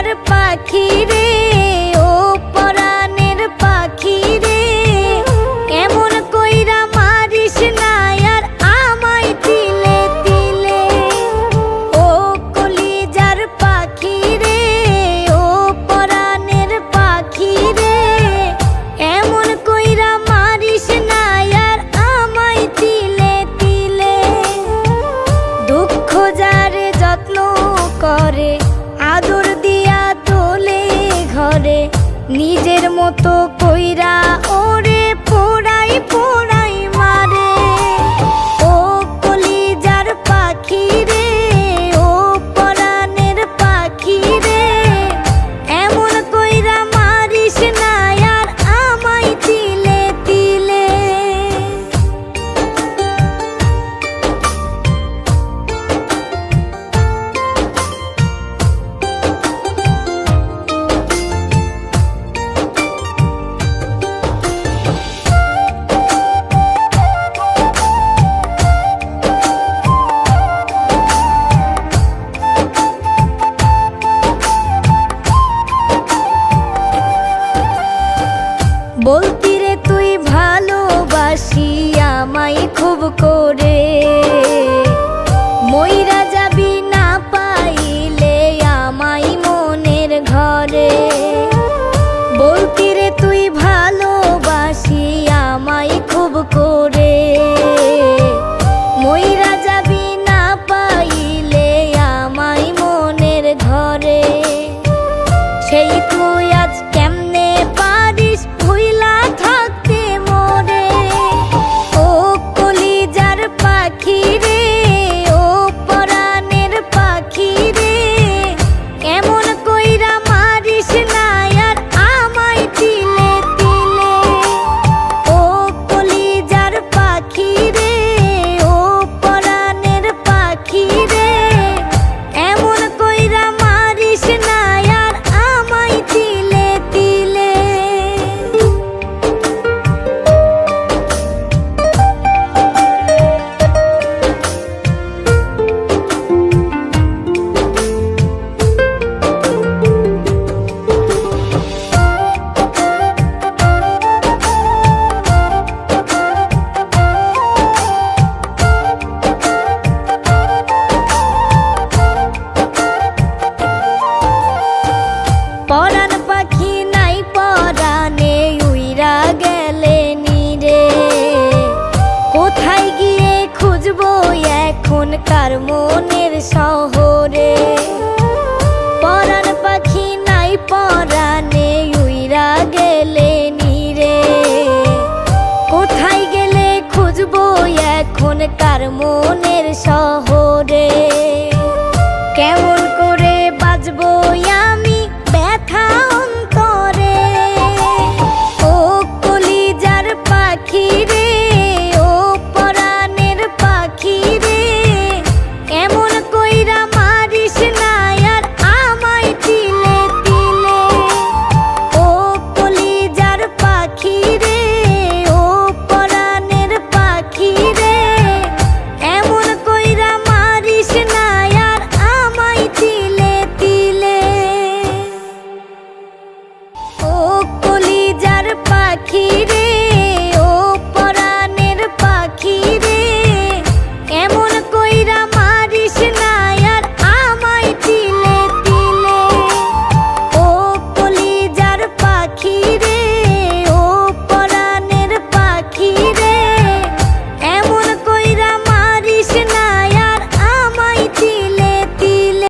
যার পাখি রে, ও পরাণের পাখি রে, এমন কইরা মারিস না আর আমায় তিলে তিলে। ও কলিজার পাখি রে, ও পরাণের পাখি রে, এমন কইরা মারিস না আর আমায় তিলে তিলে। দুঃখ যারে যত্ন করে, আদর দিয়া তোলে ঘরে, নিজের মতো কইরা ওরে পোড়াই পোড়াই মারে। ও কলিজার পাখি রে, ও পরাণের পাখি রে, এমন কইরা মারিস না আর আমায় তিলে তিলে। বলতি রে তুই ভালোবাসি আমায় খুব করে, মইরা যাবি না পাইলে আমায় মনের ঘরে। বলতি রে তুই ভালোবাসি আমায় খুব করে, মইরা যাবি না পাইলে আমায় মনের ঘরে। সেই তুই আজ কেমনে পারিস ভুইলা থাকতে মোরে। ও কলিজার পাখি রে, ও পরাণের পাখি রে, এমন কইরা মারিস না আর আমায় তিলে তিলে। ও কলিজার পাখি রে, ও পরাণের পাখি রে, এমন কইরা মারিস না আর আমায় তিলে তিলে। পরাণ পাখি নাই পরাণে উইরা গেলে নিরে, কোথায় গিয়ে খুঁজবো এখন কার মনের সহ।